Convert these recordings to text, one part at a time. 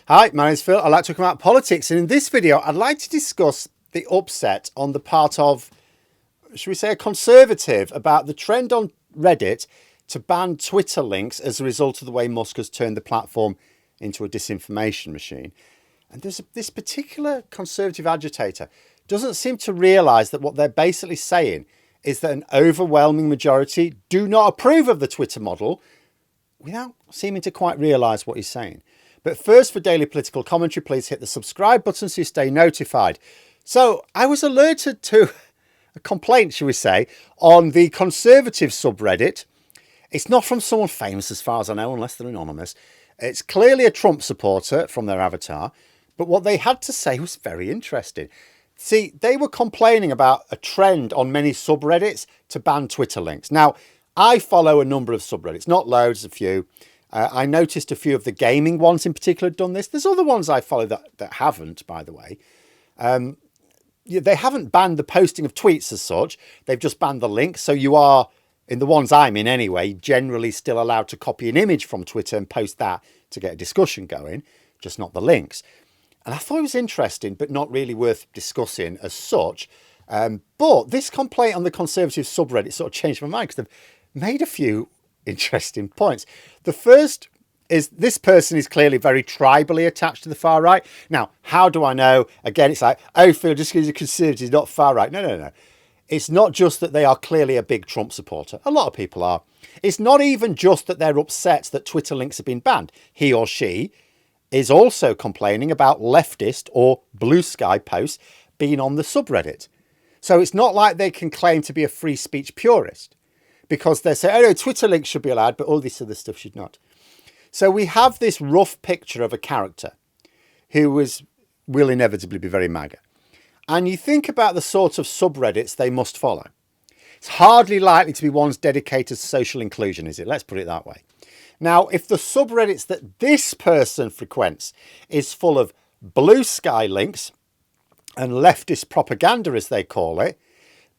Hi, my name's Phil. I'd like to talk about politics, and in this video I'd like to discuss the upset on the part of, should we say, a conservative about the trend on Reddit to ban Twitter links as a result of the way Musk has turned the platform into a disinformation machine. And this particular conservative agitator doesn't seem to realise that what they're basically saying is that an overwhelming majority do not approve of the Twitter model, without seeming to quite realise what he's saying. But first, for daily political commentary, please hit the subscribe button so you stay notified. So I was alerted to a complaint, shall we say, on the conservative subreddit. It's not from someone famous as far as I know, unless they're anonymous. It's clearly a Trump supporter from their avatar. But what they had to say was very interesting. See, they were complaining about a trend on many subreddits to ban Twitter links. Now, I follow a number of subreddits, not loads, a few. I noticed a few of the gaming ones in particular had done this. There's other ones I follow that haven't, by the way. They haven't banned the posting of tweets as such. They've just banned the links. So you are, in the ones I'm in anyway, generally still allowed to copy an image from Twitter and post that to get a discussion going, just not the links. And I thought it was interesting, but not really worth discussing as such. But this complaint on the conservative subreddit sort of changed my mind because they've made a few interesting points. The first is this person is clearly very tribally attached to the far right. Now, how do I know? Again, it's like, oh, Phil, just because you're conservative, not far right. No. It's not just that they are clearly a big Trump supporter. A lot of people are. It's not even just that they're upset that Twitter links have been banned. He or she is also complaining about leftist or blue sky posts being on the subreddit. So it's not like they can claim to be a free speech purist, because they say, oh no, Twitter links should be allowed, but all this other stuff should not. So we have this rough picture of a character who will inevitably be very MAGA. And you think about the sort of subreddits they must follow. It's hardly likely to be ones dedicated to social inclusion, is it? Let's put it that way. Now, if the subreddits that this person frequents is full of blue sky links and leftist propaganda, as they call it,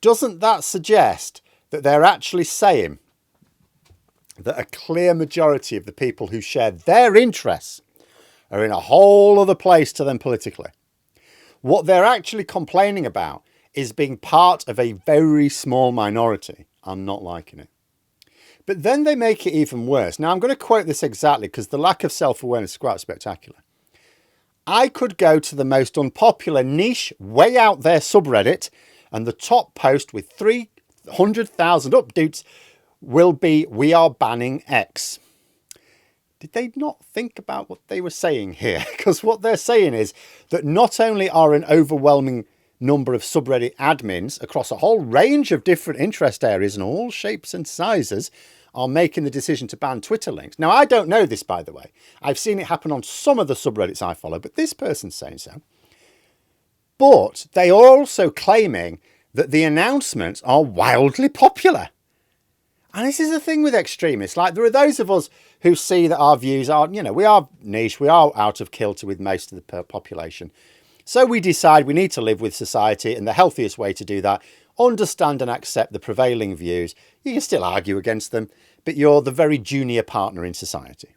doesn't that suggest that they're actually saying that a clear majority of the people who share their interests are in a whole other place to them politically? What they're actually complaining about is being part of a very small minority and not liking it. But then they make it even worse. Now, I'm going to quote this exactly because the lack of self-awareness is quite spectacular. I could go to the most unpopular niche way out there subreddit, and the top post with 300,000 updates will be, "We are banning X." Did they not think about what they were saying here? Because what they're saying is that not only are an overwhelming number of subreddit admins across a whole range of different interest areas and all shapes and sizes are making the decision to ban Twitter links. Now, I don't know this, by the way. I've seen it happen on some of the subreddits I follow, but this person's saying so. But they are also claiming that the announcements are wildly popular. And this is the thing with extremists. Like, there are those of us who see that our views are, we are niche, we are out of kilter with most of the population. So we decide we need to live with society, and the healthiest way to do that, understand and accept the prevailing views. You can still argue against them, but you're the very junior partner in society.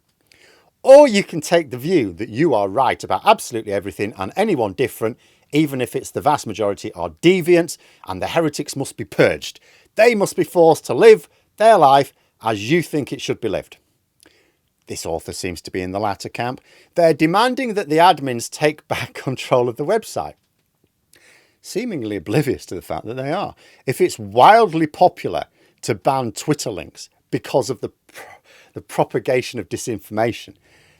Or you can take the view that you are right about absolutely everything, and anyone different, even if it's the vast majority, are deviants, and the heretics must be purged. They must be forced to live their life as you think it should be lived. This author seems to be in the latter camp. They're demanding that the admins take back control of the website, seemingly oblivious to the fact that they are. If it's wildly popular to ban Twitter links because of the propagation of disinformation,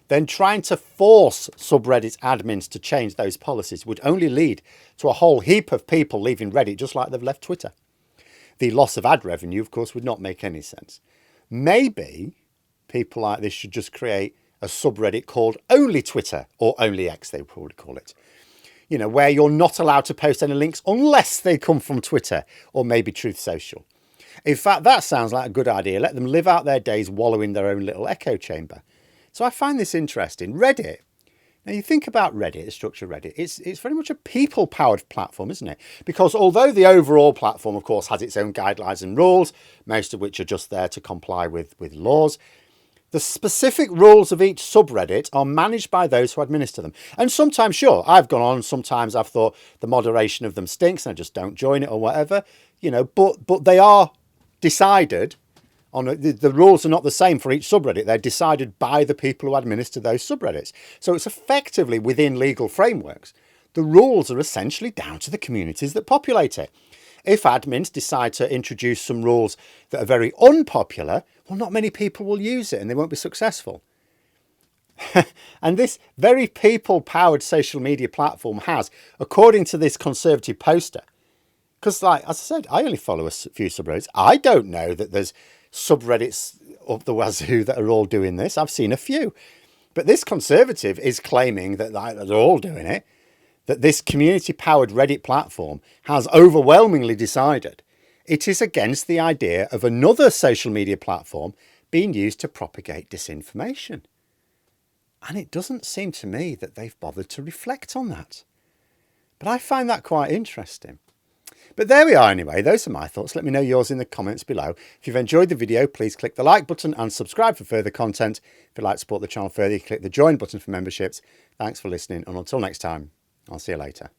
then trying to force subreddit admins to change those policies would only lead to a whole heap of people leaving Reddit just like they've left Twitter. The loss of ad revenue, of course, would not make any sense. Maybe people like this should just create a subreddit called Only Twitter, or Only X, they would probably call it. Where you're not allowed to post any links unless they come from Twitter or maybe Truth Social. In fact, that sounds like a good idea. Let them live out their days wallowing in their own little echo chamber. So I find this interesting. Reddit. Now, you think about Reddit, the structure of Reddit, it's very much a people-powered platform, isn't it? Because although the overall platform, of course, has its own guidelines and rules, most of which are just there to comply with laws, The specific rules of each subreddit are managed by those who administer them. And sometimes, sure, I've gone on, sometimes I've thought the moderation of them stinks and I just don't join it or whatever, you know, but they are decided on, the rules are not the same for each subreddit. They're decided by the people who administer those subreddits. So it's effectively within legal frameworks. The rules are essentially down to the communities that populate it. If admins decide to introduce some rules that are very unpopular, well, not many people will use it and they won't be successful. And this very people-powered social media platform has, according to this conservative poster, because like, as I said, I only follow a few subreddits. I don't know that there's subreddits up the wazoo that are all doing this. I've seen a few. But this conservative is claiming that they're all doing it, that this community-powered Reddit platform has overwhelmingly decided it is against the idea of another social media platform being used to propagate disinformation. And it doesn't seem to me that they've bothered to reflect on that. But I find that quite interesting. But there we are anyway. Those are my thoughts. Let me know yours in the comments below. If you've enjoyed the video, please click the like button and subscribe for further content. If you'd like to support the channel further, you click the join button for memberships. Thanks for listening, and until next time, I'll see you later.